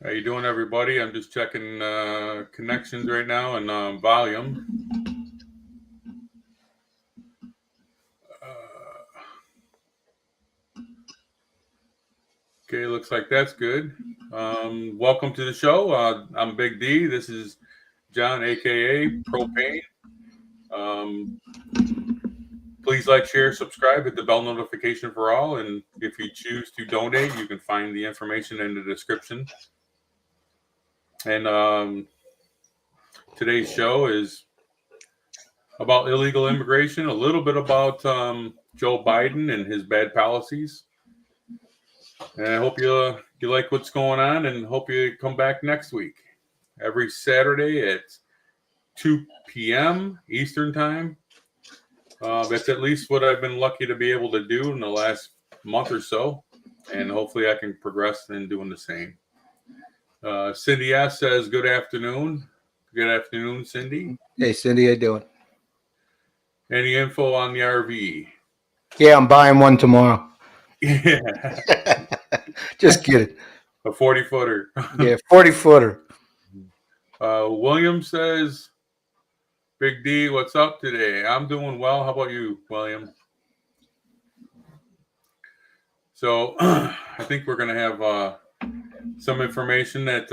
How you doing, everybody? I'm just checking connections right now and volume. Okay, looks like that's good. Welcome to the show. I'm Big D. This is John, aka Propane. Um, please like, share, subscribe, hit the bell notification for all. And if you choose to donate, you can find the information in the description. And today's show is about illegal immigration, a little bit about Joe Biden and his bad policies. And I hope you like what's going on, and hope you come back next week. Every Saturday at 2 p.m. Eastern Time. That's at least what I've been lucky to be able to do in the last month or so. And hopefully I can progress in doing the same. Cindy S. says, good afternoon. Good afternoon, Cindy. Hey, Cindy, how you doing? Any info on the RV? Yeah, I'm buying one tomorrow. Yeah. Just kidding. A 40-footer. Yeah, 40-footer. William says, Big D, what's up today? I'm doing well. How about you, William? So I think we're going to have some information that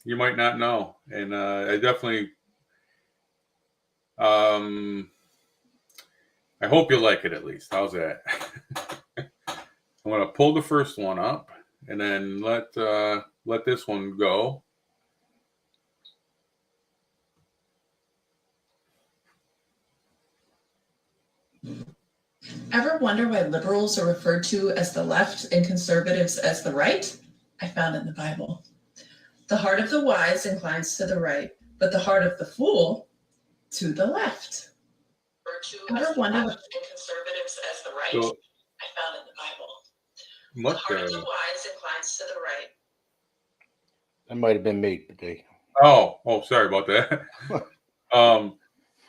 you might not know. And I definitely, I hope you like it at least. How's that? I'm going to pull the first one up and then let this one go. Ever wonder why liberals are referred to as the left and conservatives as the right? I found it in the Bible. The heart of the wise inclines to the right, but the heart of the fool to the left. Ever wonder why conservatives as the right? So, I found it in the Bible. What the heart of the wise inclines to the right. That might have been me today. Oh, sorry about that.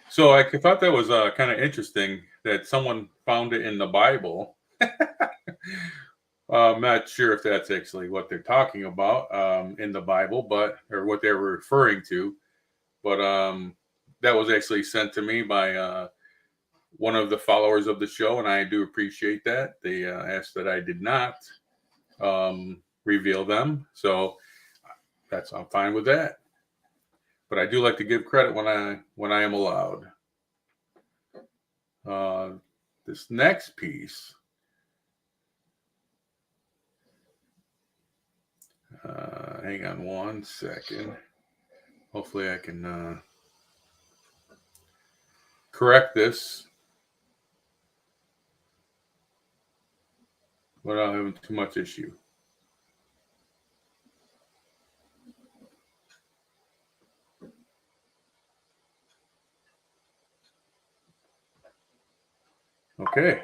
So I thought that was kind of interesting that someone found it in the Bible. I'm not sure if that's actually what they're talking about in the Bible, or what they were referring to. But that was actually sent to me by one of the followers of the show, and I do appreciate that. They asked that I did not reveal them, so I'm fine with that. But I do like to give credit when I am allowed. This next piece, hang on one second. Hopefully I can correct this without having too much issue. Okay.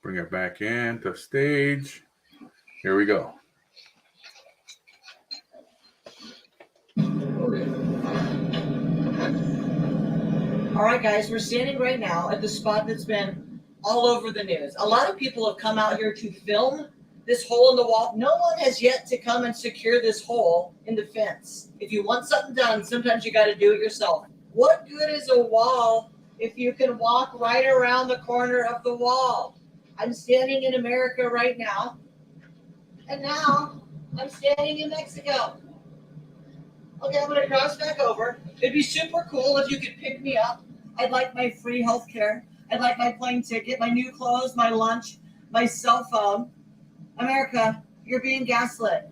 Bring it back in to stage. Here we go. All right, guys, we're standing right now at the spot that's been all over the news. A lot of people have come out here to film this hole in the wall. No one has yet to come and secure this hole in the fence. If you want something done, sometimes you got to do it yourself. What good is a wall if you can walk right around the corner of the wall? I'm standing in America right now, and now I'm standing in Mexico. Okay, I'm going to cross back over. It'd be super cool if you could pick me up. I'd like my free health care. I'd like my plane ticket, my new clothes, my lunch, my cell phone. America, you're being gaslit.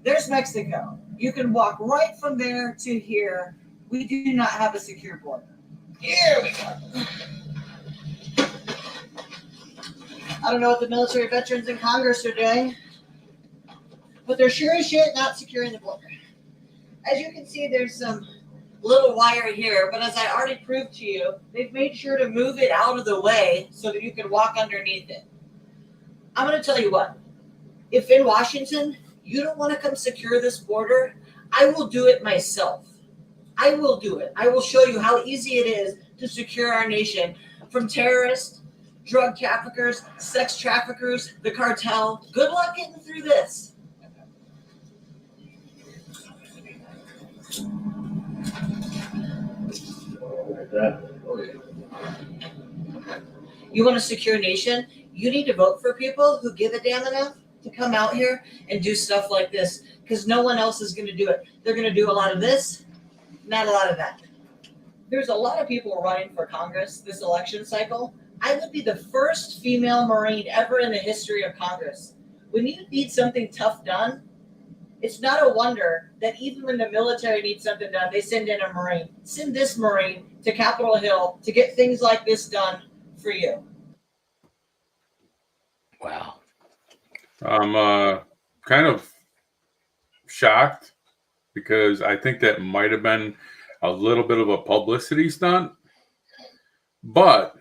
There's Mexico. You can walk right from there to here. We do not have a secure border. Here we go. I don't know what the military veterans in Congress are doing, but they're sure as shit not securing the border. As you can see, there's some little wire here, but as I already proved to you, they've made sure to move it out of the way so that you can walk underneath it. I'm going to tell you what, if in Washington, you don't want to come secure this border, I will do it myself. I will do it. I will show you how easy it is to secure our nation from terrorists, drug traffickers, sex traffickers, the cartel. Good luck getting through this. You want a secure nation? You need to vote for people who give a damn enough to come out here and do stuff like this, because no one else is going to do it. They're going to do a lot of this, not a lot of that. There's a lot of people running for Congress this election cycle. I would be the first female Marine ever in the history of Congress. When you need something tough done, it's not a wonder that even when the military needs something done, they send in a Marine. Send this Marine to Capitol Hill to get things like this done for you. Wow. I'm kind of shocked because I think that might have been a little bit of a publicity stunt, but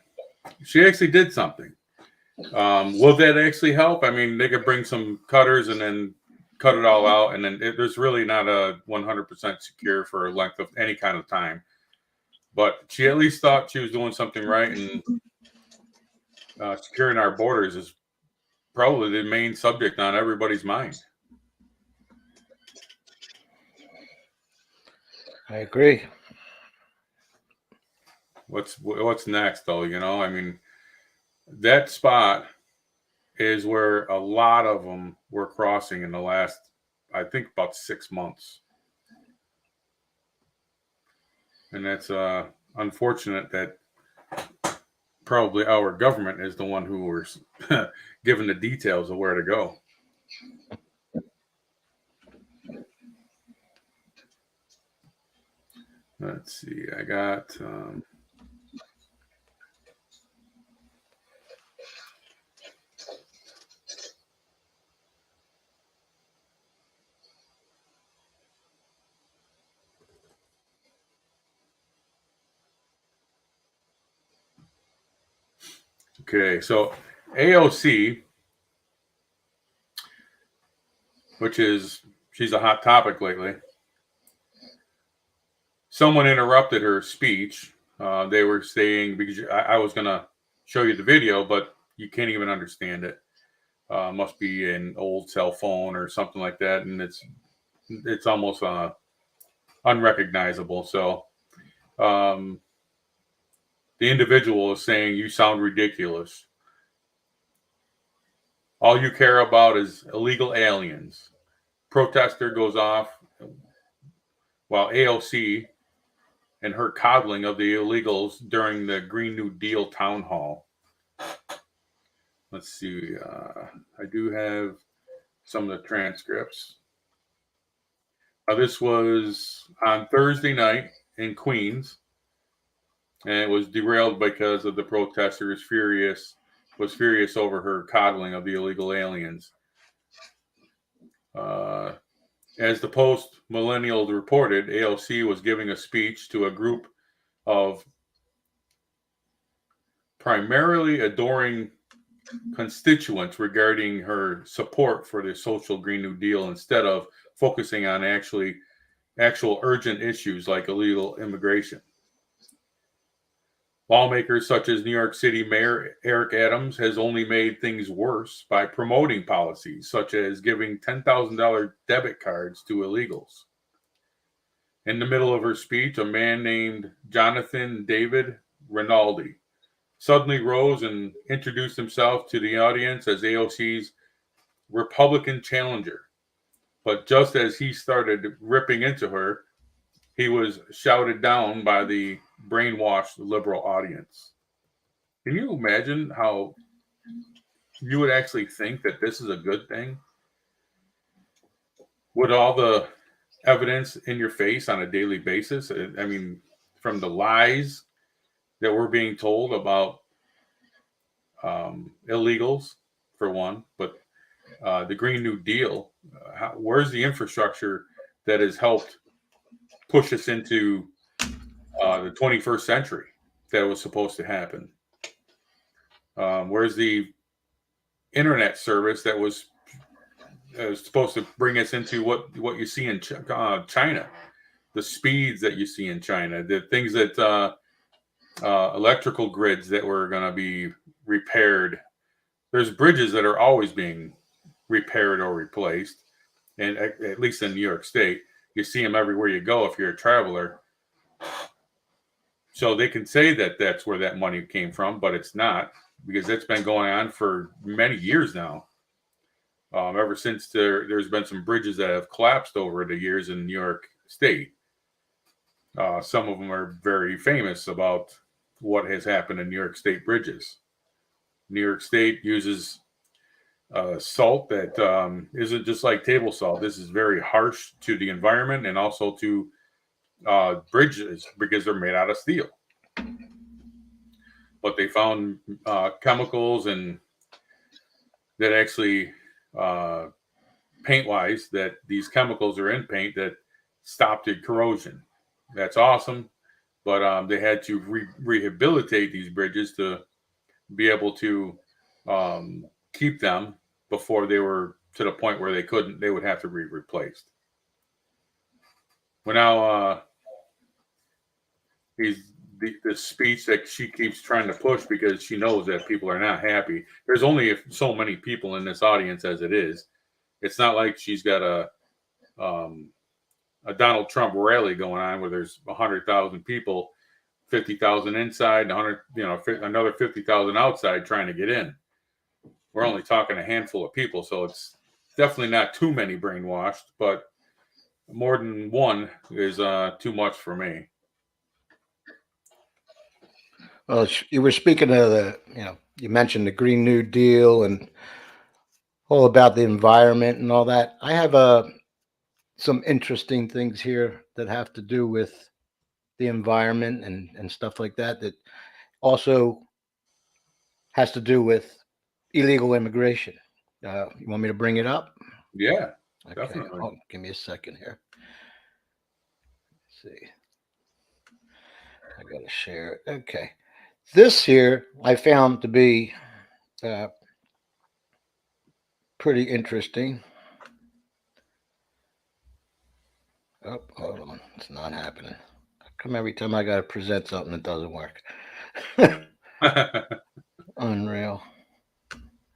she actually did something. Will that actually help? I mean, they could bring some cutters and then cut it all out, and then there's really not a 100% secure for a length of any kind of time. But she at least thought she was doing something right, and securing our borders is probably the main subject on everybody's mind. I agree. What's next, though? You know, I mean, that spot is where a lot of them were crossing in the last, I think, about 6 months. And that's unfortunate that probably our government is the one who was given the details of where to go. Let's see. I got... Okay, so AOC, which is, she's a hot topic lately. Someone interrupted her speech. They were saying, because I was going to show you the video, but you can't even understand it. Must be an old cell phone or something like that, and it's almost unrecognizable. So the individual is saying, "You sound ridiculous. All you care about is illegal aliens." Protester goes off while AOC and her coddling of the illegals during the Green New Deal town hall. Let's see. I do have some of the transcripts. This was on Thursday night in Queens, and it was derailed because of the protesters was furious over her coddling of the illegal aliens. As the Post Millennial reported, AOC was giving a speech to a group of primarily adoring constituents regarding her support for the social Green New Deal instead of focusing on actual urgent issues like illegal immigration. Lawmakers such as New York City Mayor Eric Adams has only made things worse by promoting policies such as giving $10,000 debit cards to illegals. In the middle of her speech, a man named Jonathan David Rinaldi suddenly rose and introduced himself to the audience as AOC's Republican challenger. But just as he started ripping into her, he was shouted down by the brainwashed liberal audience. Can you imagine how you would actually think that this is a good thing? With all the evidence in your face on a daily basis? I mean, from the lies that we're being told about illegals, for one, but the Green New Deal, where's the infrastructure that has helped push us into the 21st century that was supposed to happen? Where's the internet service that was supposed to bring us into what you see in China, the speeds that you see in China, the things that electrical grids that were going to be repaired. There's bridges that are always being repaired or replaced, and at least in New York State, you see them everywhere you go if you're a traveler. So they can say that that's where that money came from, but it's not, because it's been going on for many years now. Ever since there's been some bridges that have collapsed over the years in New York State. Some of them are very famous about what has happened in New York State bridges. New York State uses salt that isn't just like table salt. This is very harsh to the environment and also to bridges because they're made out of steel. But they found chemicals and that actually paint-wise, that these chemicals are in paint that stop the corrosion. That's awesome, but they had to rehabilitate these bridges to be able to keep them before they were to the point where they would have to be replaced. Well, now the speech that she keeps trying to push because she knows that people are not happy. There's only so many people in this audience as it is. It's not like she's got a Donald Trump rally going on where there's 100,000 people, 50,000 inside, 100, another 50,000 outside trying to get in. We're only talking a handful of people, so it's definitely not too many brainwashed, but more than one is too much for me. Well, you were speaking of you mentioned the Green New Deal and all about the environment and all that. I have some interesting things here that have to do with the environment and stuff like that, that also has to do with illegal immigration. You want me to bring it up? Yeah, okay. definitely. Oh, give me a second here. Let's see. I got to share it. Okay. This here I found to be pretty interesting. Oh, hold on. It's not happening. How come every time I got to present something, it doesn't work? Unreal.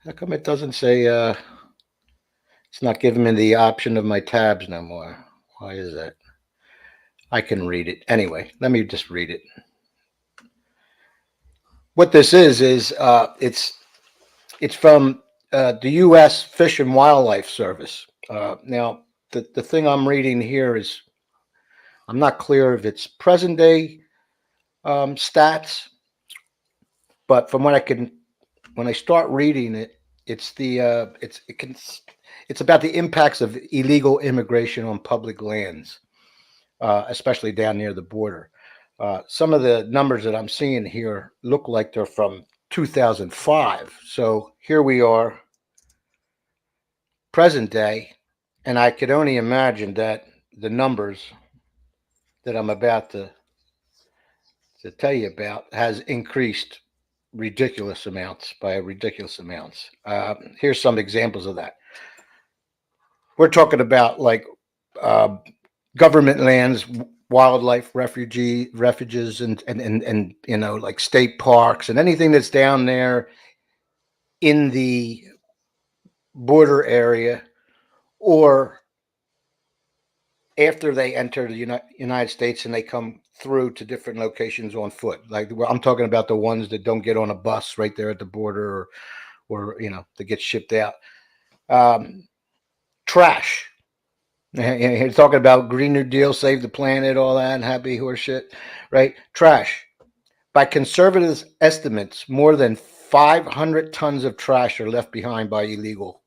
How come it doesn't say, it's not giving me the option of my tabs no more? Why is that? I can read it. Anyway, let me just read it. What this is it's from the U.S. Fish and Wildlife Service. Now, the thing I'm reading here is, I'm not clear if it's present day stats, but from what when I start reading it, it's about the impacts of illegal immigration on public lands, especially down near the border. Some of the numbers that I'm seeing here look like they're from 2005. So here we are, present day, and I could only imagine that the numbers that I'm about to tell you about has increased ridiculous amounts by ridiculous amounts. Here's some examples of that. We're talking about like government lands, wildlife refuges, and like state parks and anything that's down there in the border area, or after they enter the United States and they come through to different locations on foot. Like I'm talking about the ones that don't get on a bus right there at the border, or they get shipped out. Trash. You're talking about Green New Deal, save the planet, all that happy horse shit, right? Trash. By conservative estimates, more than 500 tons of trash are left behind by illegal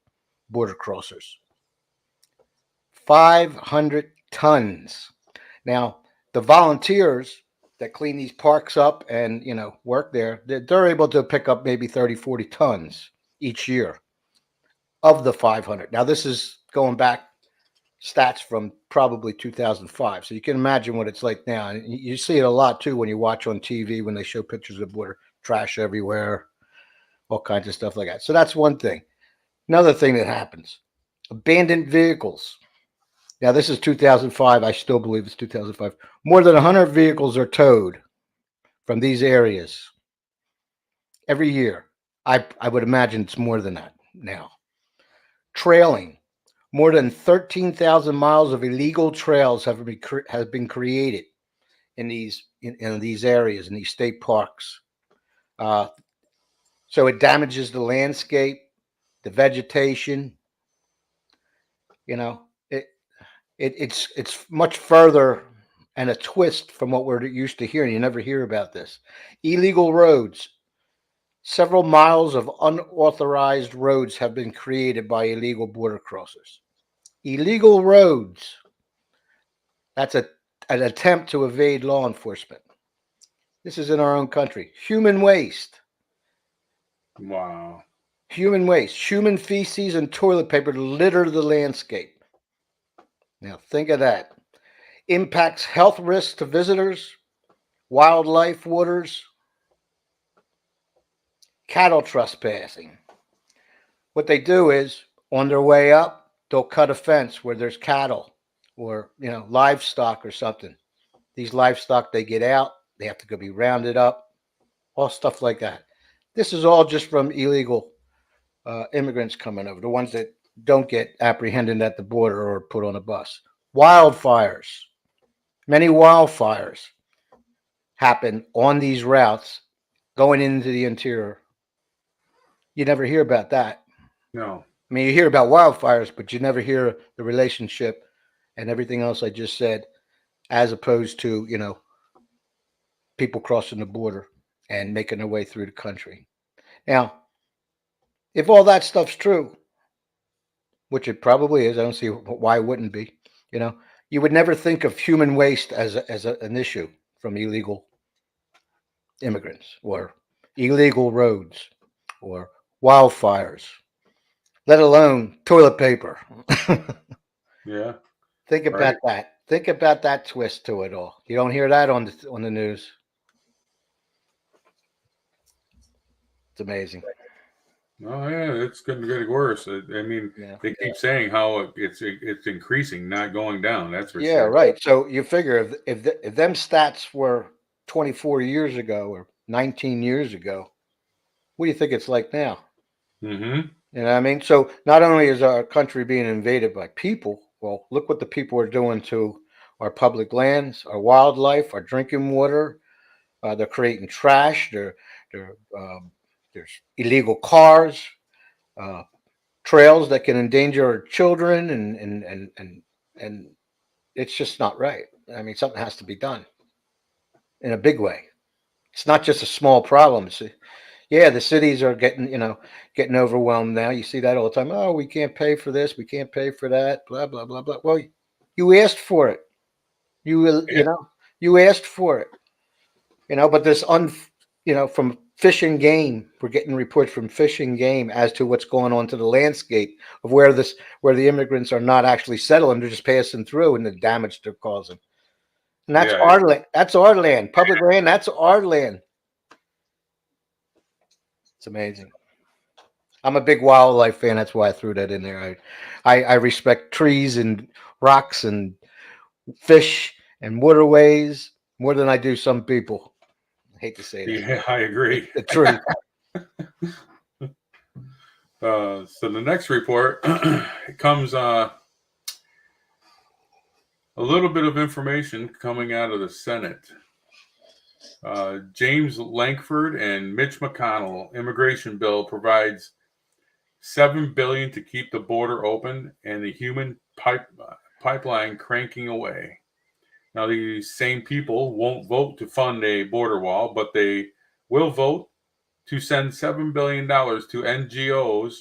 border crossers. 500 tons. Now, the volunteers that clean these parks up and, work there, they're able to pick up maybe 30, 40 tons each year of the 500. Now, this is going back stats from probably 2005. So you can imagine what it's like now. And you see it a lot too when you watch on TV, when they show pictures of the border, trash everywhere, all kinds of stuff like that. So that's one thing. Another thing that happens, abandoned vehicles. Now this is 2005. I still believe it's 2005. More than 100 vehicles are towed from these areas every year. I would imagine it's more than that now. Trailing. More than 13,000 miles of illegal trails have been created in these areas, in these state parks. So it damages the landscape, the vegetation. You know, it's much further and a twist from what we're used to hearing. You never hear about this. Illegal roads. Several miles of unauthorized roads have been created by illegal border crossers. Illegal roads. That's an attempt to evade law enforcement. This is in our own country. Human waste. Wow. Human waste. Human feces and toilet paper litter the landscape. Now, think of that. Impacts health risks to visitors, wildlife, waters, cattle trespassing. What they do is, on their way up, they'll cut a fence where there's cattle or, livestock or something. These livestock, they get out, they have to go be rounded up, all stuff like that. This is all just from illegal immigrants coming over, the ones that don't get apprehended at the border or put on a bus. Wildfires. Many wildfires happen on these routes going into the interior. You never hear about that. No. I mean, you hear about wildfires, but you never hear the relationship and everything else I just said, as opposed to, people crossing the border and making their way through the country. Now, if all that stuff's true, which it probably is, I don't see why it wouldn't be, you would never think of human waste as an issue from illegal immigrants or illegal roads or wildfires, let alone toilet paper. Yeah. Think about that. Think about that twist to it all. You don't hear that on the news. It's amazing. Oh yeah, it's going to get worse. I mean, they keep saying how it's increasing, not going down. That's for sure. Right. So you figure if them stats were 24 years ago or 19 years ago, what do you think it's like now? Mm-hmm. You know what I mean? So not only is our country being invaded by people, well, look what the people are doing to our public lands, our wildlife, our drinking water. They're creating trash. There's illegal cars, trails that can endanger our children, and it's just not right. I mean, something has to be done in a big way. It's not just a small problem. The cities are getting overwhelmed now. You see that all the time. Oh, we can't pay for this. We can't pay for that. Blah, blah, blah, blah. Well, you asked for it. You asked for it. But this from Fish and Game, we're getting reports from Fish and Game as to what's going on to the landscape of where the immigrants are not actually settling. They're just passing through and the damage they're causing. And that's our land. That's our land. Public land. That's our land. It's amazing. I'm a big wildlife fan. That's why I threw that in there. I respect trees and rocks and fish and waterways more than I do some people. I hate to say that. Yeah, I agree. The truth. So the next report comes a little bit of information coming out of the Senate. James Lankford and Mitch McConnell immigration bill provides $7 billion to keep the border open and the human pipeline cranking away. Now, these same people won't vote to fund a border wall, but they will vote to send $7 billion to NGOs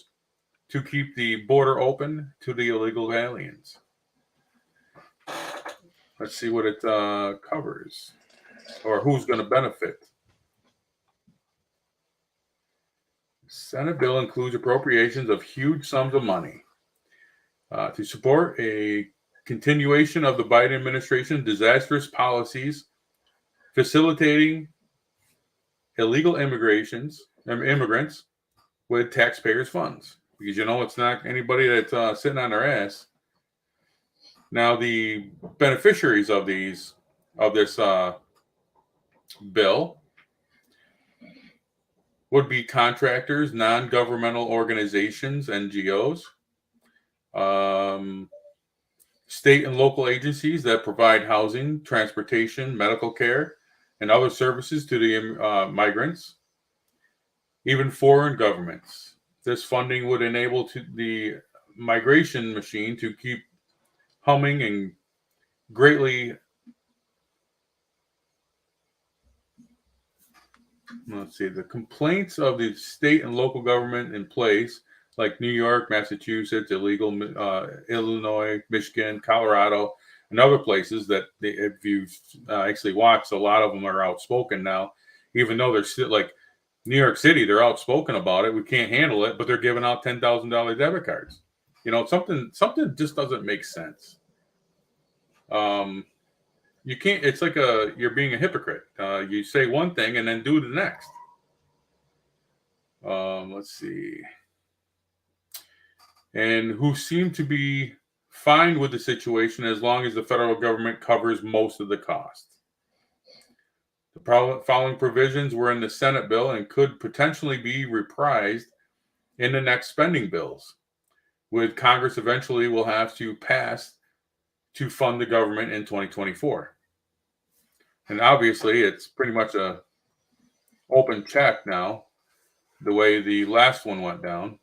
to keep the border open to the illegal aliens. Let's see what it covers, or who's going to benefit. The Senate bill includes appropriations of huge sums of money to support a continuation of the Biden administration's disastrous policies, facilitating illegal immigrants with taxpayers' funds. Because it's not anybody that's sitting on their ass. Now, the beneficiaries of this bill would be contractors, non-governmental organizations, NGOs, state and local agencies that provide housing, transportation, medical care, and other services to the migrants, even foreign governments. This funding would enable the migration machine to keep humming and greatly, the complaints of the state and local government in place, like New York, Massachusetts, Illinois, Michigan, Colorado, and other places that if you actually watch, a lot of them are outspoken now, even though they're still like New York City, they're outspoken about it. We can't handle it, but they're giving out $10,000 debit cards. Something just doesn't make sense. You can't. It's like you're being a hypocrite. You say one thing and then do the next. Let's see. And who seem to be fine with the situation as long as the federal government covers most of the cost. The following provisions were in the Senate bill and could potentially be reprised in the next spending bills, with Congress eventually will have to pass to fund the government in 2024. And obviously, it's pretty much a open check now, the way the last one went down.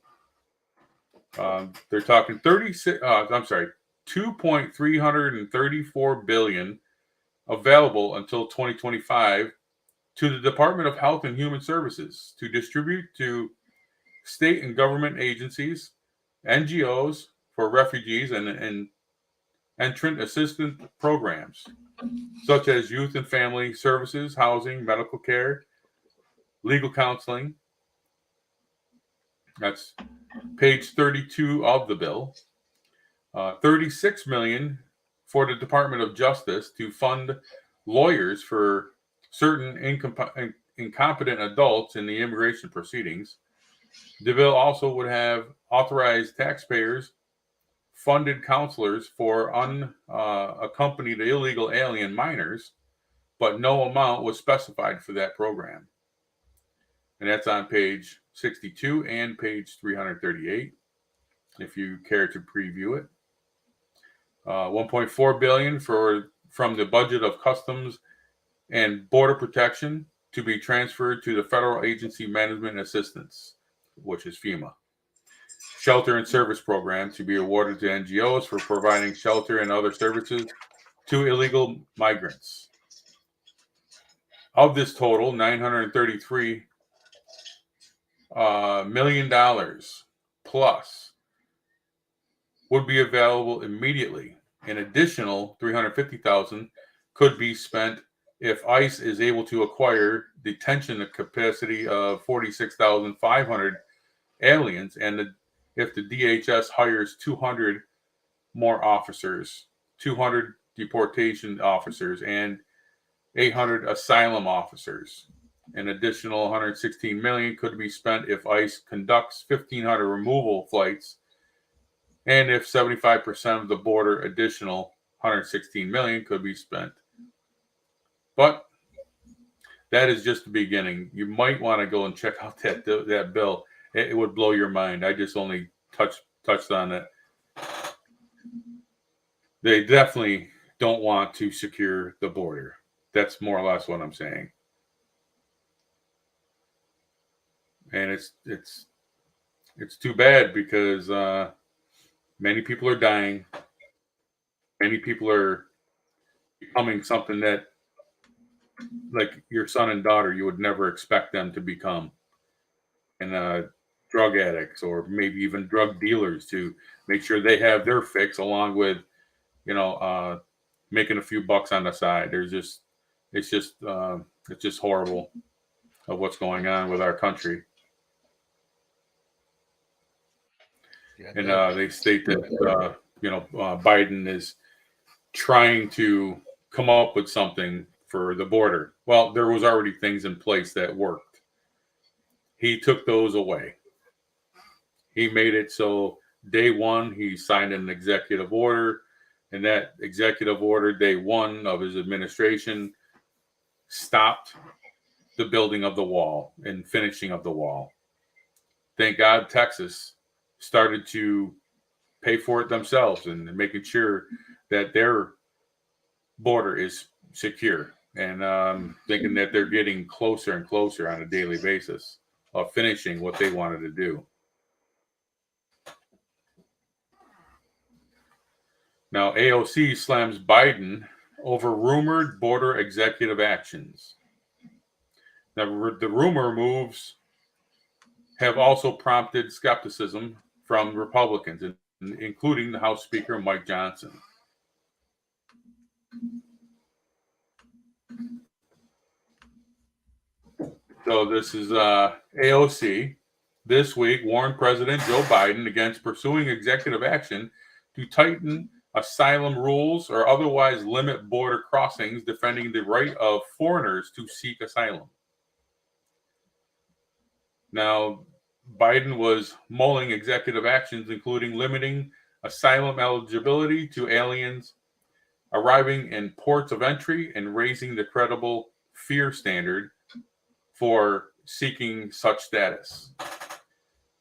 They're talking 2.334 billion available until 2025 to the Department of Health and Human Services to distribute to state and government agencies, NGOs for refugees and entrant assistance programs, such as youth and family services, housing, medical care, legal counseling. That's page 32 of the bill. 36 million for the Department of Justice to fund lawyers for certain incompetent adults in the immigration proceedings. The bill also would have authorized taxpayers funded counselors for unaccompanied illegal alien minors, but no amount was specified for that program. And that's on page 62 and page 338, if you care to preview it. 1.4 billion from the budget of Customs and Border Protection to be transferred to the Federal Agency Management Assistance, which is FEMA. Shelter and service program to be awarded to NGOs for providing shelter and other services to illegal migrants. Of this total, $933 million plus would be available immediately. An additional $350,000 could be spent if ICE is able to acquire detention capacity of 46,500 aliens, and if the DHS hires 200 more officers, 200 deportation officers, and 800 asylum officers. An additional 116 million could be spent if ICE conducts 1,500 removal flights, and if 75% of the border, additional 116 million could be spent. But that is just the beginning. You might want to go and check out that bill. It would blow your mind. I just only touched on it. They definitely don't want to secure the border. That's more or less what I'm saying. And it's too bad because many people are dying. Many people are becoming something that, like your son and daughter, you would never expect them to become. And drug addicts, or maybe even drug dealers, to make sure they have their fix, along with, making a few bucks on the side. It's just horrible of what's going on with our country. Yeah, And they state that Biden is trying to come up with something for the border. Well, there was already things in place that worked. He took those away. He made it so day one he signed an executive order, and that executive order, day one of his administration, stopped the building of the wall and finishing of the wall. Thank God Texas started to pay for it themselves and making sure that their border is secure, and thinking that they're getting closer and closer on a daily basis of finishing what they wanted to do. Now, AOC slams Biden over rumored border executive actions. Now, the rumor moves have also prompted skepticism from Republicans, including the House Speaker Mike Johnson. So this is AOC. This week warned President Joe Biden against pursuing executive action to tighten asylum rules or otherwise limit border crossings, defending the right of foreigners to seek asylum. Now, Biden was mulling executive actions, including limiting asylum eligibility to aliens arriving in ports of entry and raising the credible fear standard for seeking such status.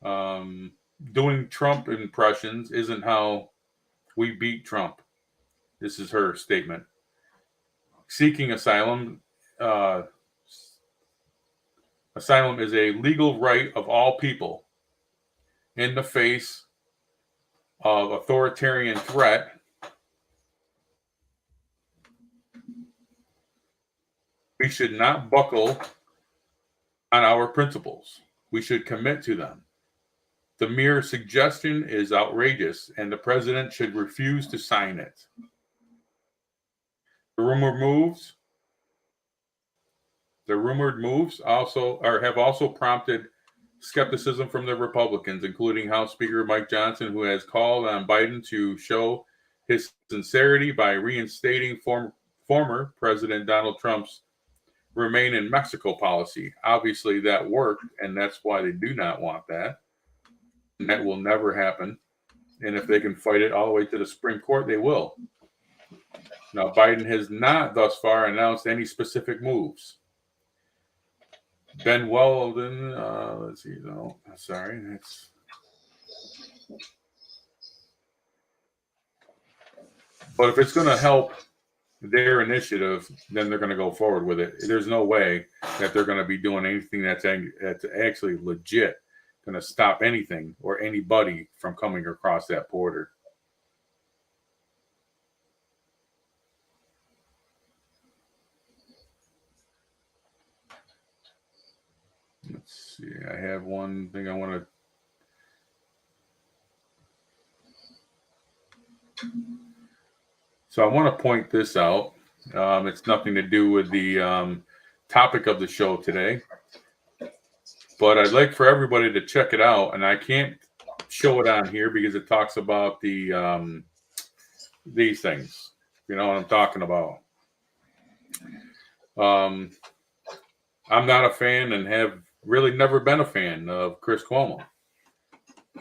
Doing Trump impressions isn't how we beat Trump. This is her statement. Seeking asylum, asylum is a legal right of all people in the face of authoritarian threat. We should not buckle on our principles. We should commit to them. The mere suggestion is outrageous, and the president should refuse to sign it. The rumored moves have also prompted skepticism from the Republicans, including House Speaker Mike Johnson, who has called on Biden to show his sincerity by reinstating former President Donald Trump's Remain in Mexico policy. Obviously, that worked, and that's why they do not want that. And that will never happen. And if they can fight it all the way to the Supreme Court, they will. Now, Biden has not thus far announced any specific moves. Ben Weldon, let's see, no, sorry, that's. But if it's going to help their initiative, then they're going to go forward with it. There's no way that they're going to be doing anything that's actually legit going to stop anything or anybody from coming across that border. Let's see. I have one thing I want to. So I want to point this out. It's nothing to do with the topic of the show today, but I'd like for everybody to check it out. And I can't show it on here because it talks about the these things. You know what I'm talking about. I'm not a fan and have really never been a fan of Chris Cuomo,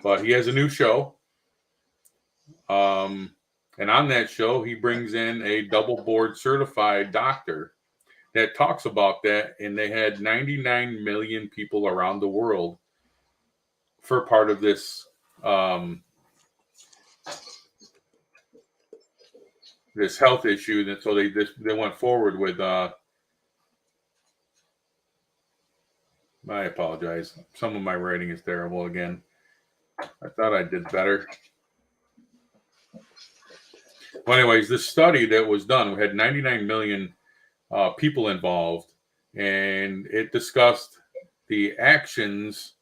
but he has a new show. And on that show, he brings in a double board certified doctor that talks about that. And they had 99 million people around the world for part of this, this health issue. And so they went forward with, I apologize. Some of my writing is terrible again. I thought I did better. Well, anyways, this study that was done, we had 99 million people involved, and it discussed the actions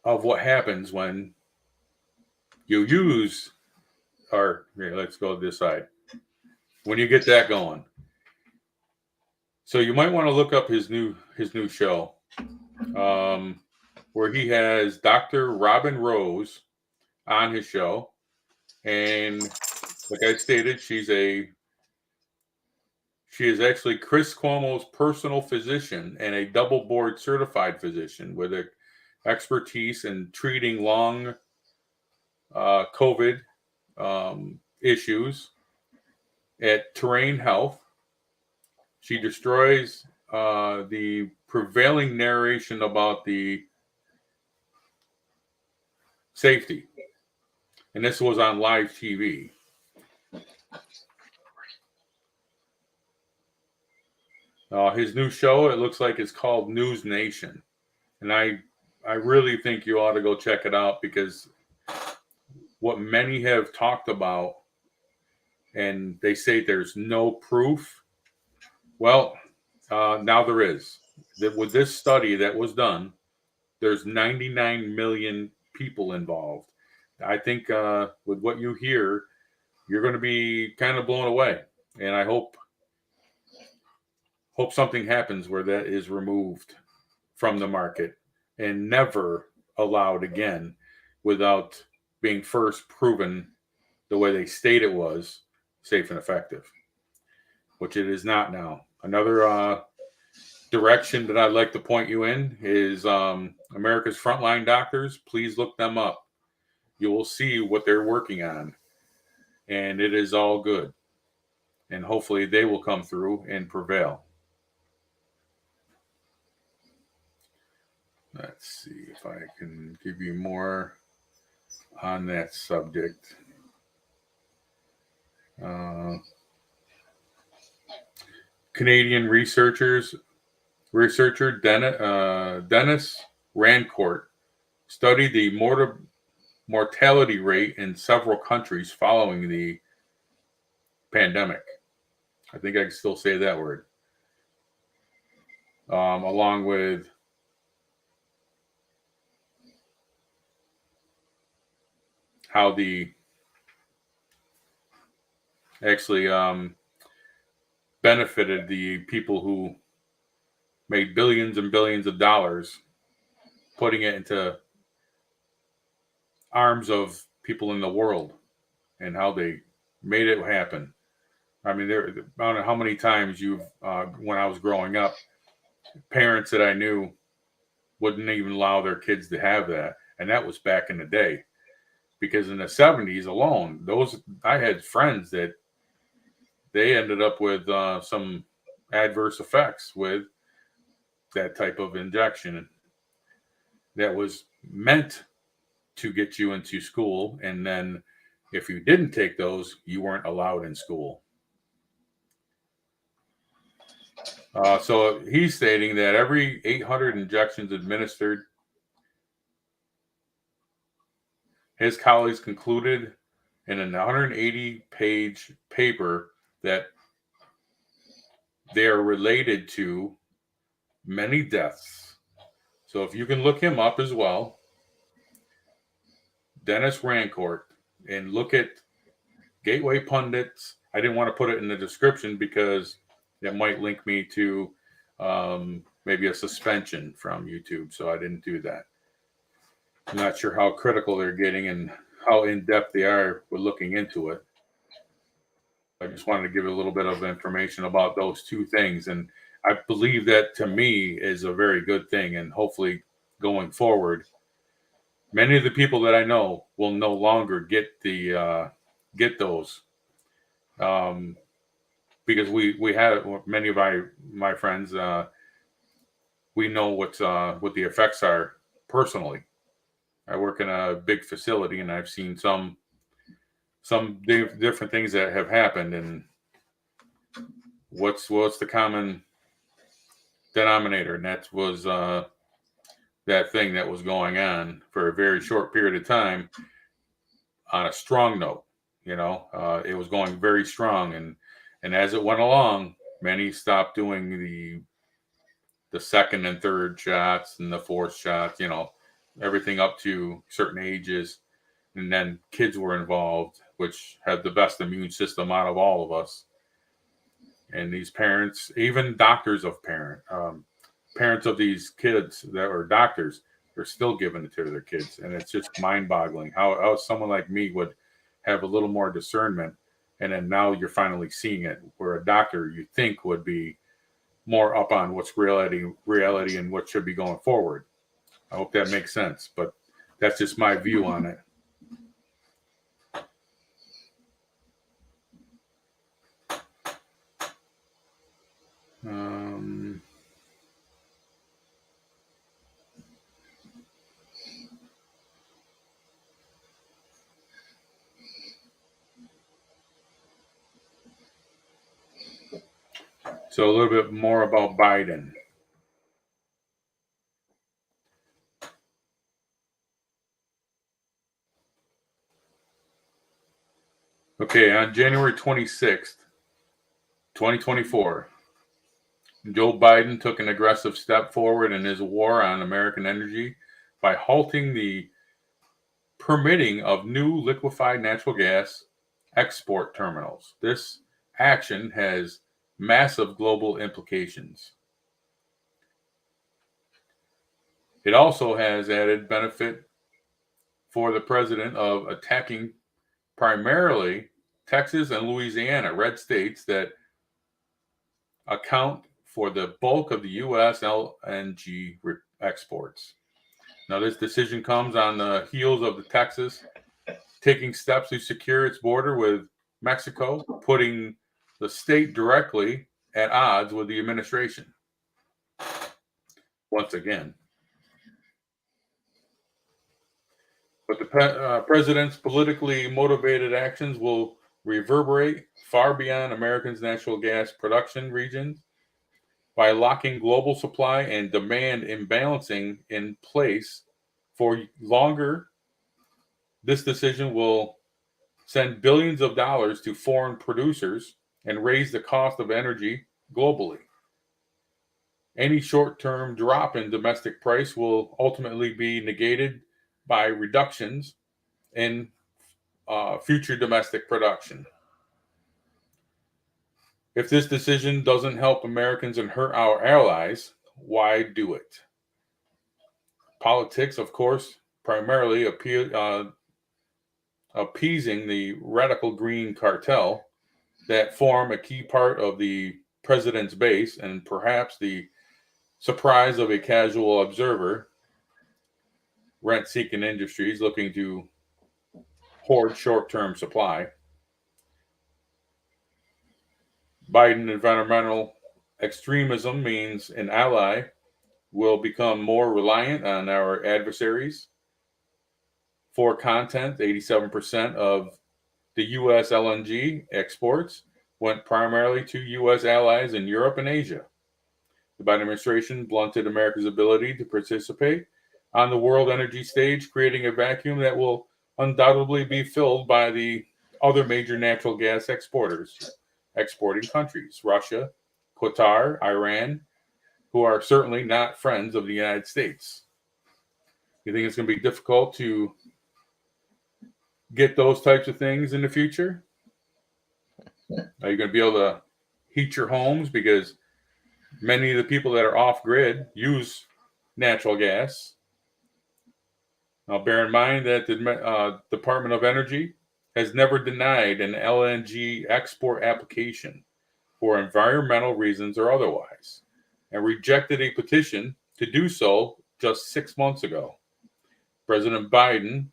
of what happens when you use, or here, let's go this side, when you get that going. So you might want to look up his new show, where he has Dr. Robin Rose on his show. And like I stated, she is actually Chris Cuomo's personal physician and a double board certified physician with expertise in treating long COVID issues at Terrain Health. She destroys the prevailing narration about the safety, and this was on live TV. His new show, it looks like it's called News Nation, and I really think you ought to go check it out, because what many have talked about, and they say there's no proof. Well, now there is. That with this study that was done, there's 99 million people involved. I think with what you hear, you're going to be kind of blown away, and I hope something happens where that is removed from the market and never allowed again without being first proven the way they state it was, safe and effective, which it is not now. Another direction that I'd like to point you in is America's Frontline Doctors. Please look them up. You will see what they're working on, and it is all good. And hopefully they will come through and prevail. Let's see if I can give you more on that subject. Canadian researcher Dennis Rancourt studied the mortality rate in several countries following the pandemic. I think I can still say that word. Along with how the actually benefited the people who made billions and billions of dollars putting it into arms of people in the world, and how they made it happen. I mean, I don't know how many times when I was growing up, parents that I knew wouldn't even allow their kids to have that. And that was back in the day, because in the 70s alone, I had friends that they ended up with some adverse effects with that type of injection that was meant to get you into school. And then if you didn't take those, you weren't allowed in school. So he's stating that every 800 injections administered, his colleagues concluded in a 180-page paper that they are related to many deaths. So if you can look him up as well, Dennis Rancourt, and look at Gateway Pundits. I didn't want to put it in the description because it might link me to maybe a suspension from YouTube, so I didn't do that. I'm not sure how critical they're getting and how in-depth they are with looking into it. I just wanted to give a little bit of information about those two things. And I believe that, to me, is a very good thing. And hopefully going forward, many of the people that I know will no longer get those. Because we have many of my friends, we know what the effects are personally. I work in a big facility, and I've seen some different things that have happened. And what's the common denominator? And that was that thing that was going on for a very short period of time on a strong note. It was going very strong, and as it went along, many stopped doing the second and third shots and the fourth shots. Everything up to certain ages, and then kids were involved, which had the best immune system out of all of us. And these parents, even doctors of parents of these kids that are doctors, they're still giving it to their kids, and it's just mind-boggling how someone like me would have a little more discernment, and then now you're finally seeing it, where a doctor you think would be more up on what's reality and what should be going forward. I hope that makes sense, but that's just my view on it. So a little bit more about Biden. Okay, on January 26th, 2024, Joe Biden took an aggressive step forward in his war on American energy by halting the permitting of new liquefied natural gas export terminals. This action has massive global implications. It also has added benefit for the president of attacking primarily Texas and Louisiana, red states that account for the bulk of the U.S. LNG exports. Now, this decision comes on the heels of the Texas taking steps to secure its border with Mexico, putting the state directly at odds with the administration. Once again. But the president's politically motivated actions will reverberate far beyond America's natural gas production regions by locking global supply and demand imbalancing in place for longer. This decision will send billions of dollars to foreign producers and raise the cost of energy globally. Any short-term drop in domestic price will ultimately be negated by reductions in future domestic production. If this decision doesn't help Americans and hurt our allies, why do it? Politics, of course, primarily appeasing the radical green cartel that form a key part of the president's base, and perhaps the surprise of a casual observer, rent-seeking industries looking to hoard short-term supply. Biden environmental extremism means an ally will become more reliant on our adversaries for content. 87% of the U.S. LNG exports went primarily to U.S. allies in Europe and Asia. The Biden administration blunted America's ability to participate on the world energy stage, creating a vacuum that will undoubtedly be filled by the other major natural gas exporting countries, Russia, Qatar, Iran, who are certainly not friends of the United States. You think it's going to be difficult to get those types of things in the future? Are you going to be able to heat your homes? Because many of the people that are off grid use natural gas. Now, bear in mind that the Department of Energy has never denied an LNG export application for environmental reasons or otherwise, and rejected a petition to do so just 6 months ago. President Biden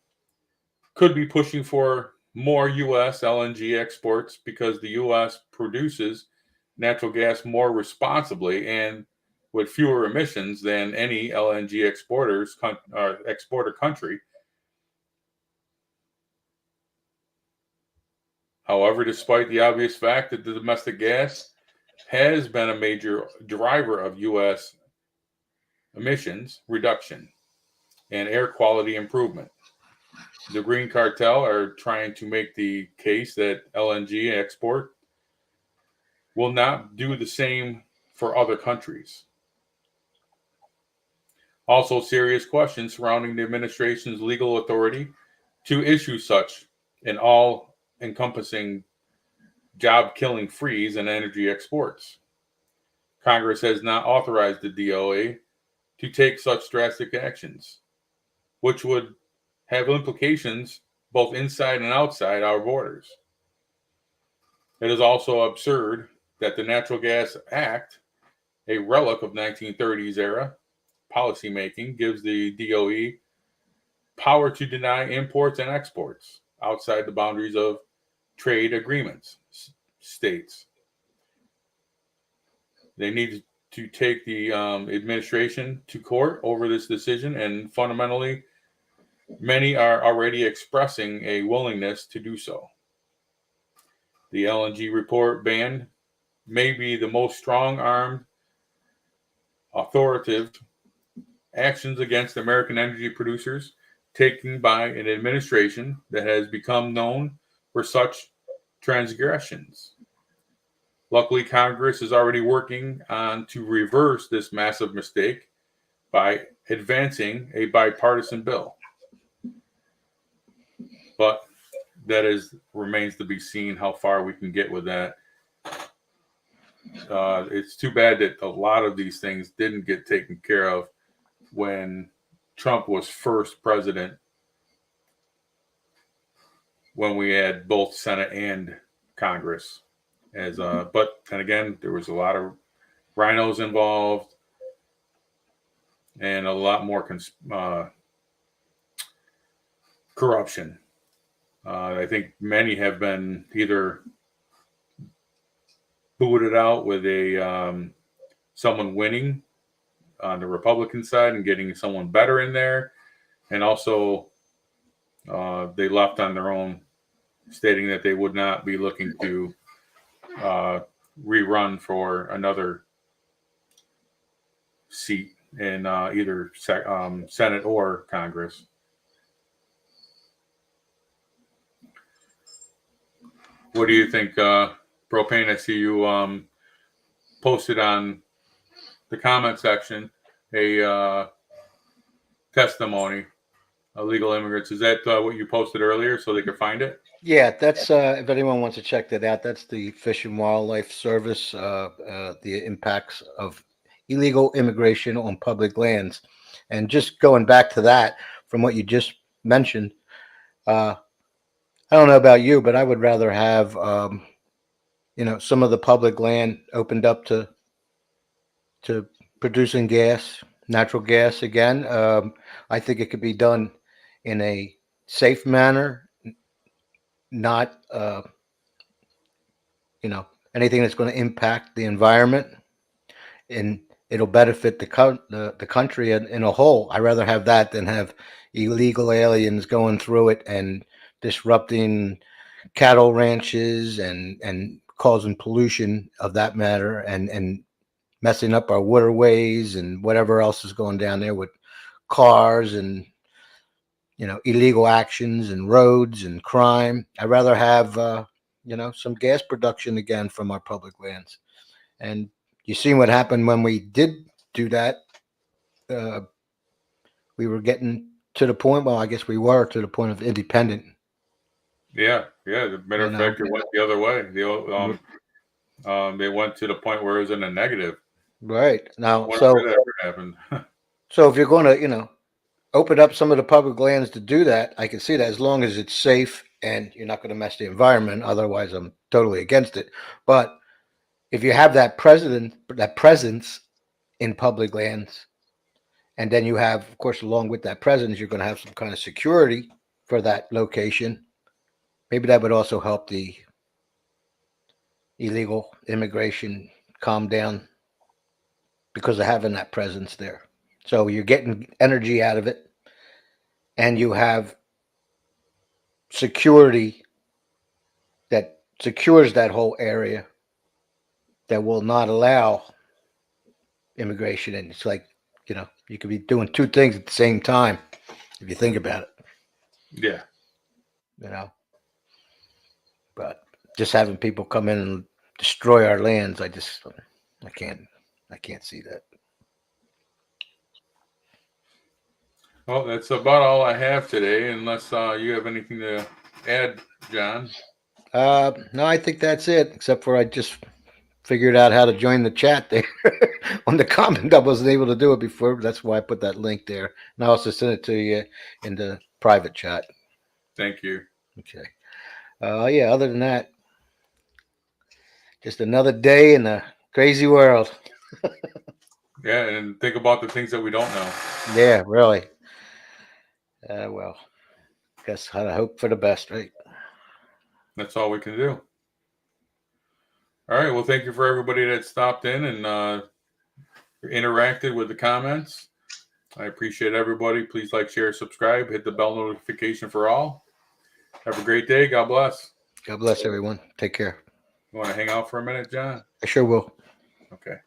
could be pushing for more U.S. LNG exports because the U.S. produces natural gas more responsibly and with fewer emissions than any LNG exporter country. However, despite the obvious fact that the domestic gas has been a major driver of U.S. emissions reduction and air quality improvement, the Green Cartel are trying to make the case that LNG export will not do the same for other countries. Also, serious questions surrounding the administration's legal authority to issue such an all-encompassing job-killing freeze in energy exports. Congress has not authorized the DOE to take such drastic actions, which would have implications both inside and outside our borders. It is also absurd that the Natural Gas Act, a relic of 1930s era policymaking, gives the DOE power to deny imports and exports outside the boundaries of trade agreements, states. They need to take the administration to court over this decision, and fundamentally, many are already expressing a willingness to do so. The LNG report banned may be the most strong-armed, authoritative actions against American energy producers taken by an administration that has become known for such transgressions. Luckily, Congress is already working on to reverse this massive mistake by advancing a bipartisan bill. But that remains to be seen how far we can get with that. It's too bad that a lot of these things didn't get taken care of when Trump was first president, when we had both Senate and Congress. But then again, there was a lot of rhinos involved and a lot more corruption. I think many have been either booted out with someone winning on the Republican side and getting someone better in there, and also they left on their own, stating that they would not be looking to rerun for another seat in either Senate or Congress. What do you think, Propane? I see you posted on the comment section a testimony, illegal immigrants. Is that what you posted earlier so they could find it? Yeah, that's if anyone wants to check that out, that's the Fish and Wildlife Service, the impacts of illegal immigration on public lands. And just going back to that, from what you just mentioned, I don't know about you, but I would rather have, some of the public land opened up to producing gas, natural gas again. I think it could be done in a safe manner, not, anything that's going to impact the environment, and it'll benefit the country in a whole. I'd rather have that than have illegal aliens going through it and disrupting cattle ranches and causing pollution of that matter and messing up our waterways and whatever else is going down there with cars and illegal actions and roads and crime. I'd rather have some gas production again from our public lands. And you seen what happened when we did do that. We were getting to the point, well, I guess we were to the point of independent. Yeah. As a matter of fact, it went the other way. They went to the point where it was in a negative. Right. Now, Whenever that ever happened. so if you're going to, open up some of the public lands to do that, I can see that, as long as it's safe and you're not going to mess the environment. Otherwise, I'm totally against it. But if you have that presence in public lands, and then you have, of course, along with that presence, you're going to have some kind of security for that location. Maybe that would also help the illegal immigration calm down because of having that presence there. So you're getting energy out of it, and you have security that secures that whole area that will not allow immigration. And it's like, you could be doing two things at the same time if you think about it. Yeah. But just having people come in and destroy our lands, I can't see that. Well, that's about all I have today, unless you have anything to add, John. No, I think that's it, except for I just figured out how to join the chat there on the comment. I wasn't able to do it before. That's why I put that link there. And I also sent it to you in the private chat. Thank you. Okay. Yeah, other than that, just another day in a crazy world. Yeah, and think about the things that we don't know. Yeah, really. Well, guess I hope for the best, right? That's all we can do. All right. Well, thank you for everybody that stopped in and interacted with the comments. I appreciate everybody. Please like, share, subscribe, hit the bell notification for all. Have a great day. God bless. God bless everyone. Take care. You want to hang out for a minute, John? I sure will. Okay.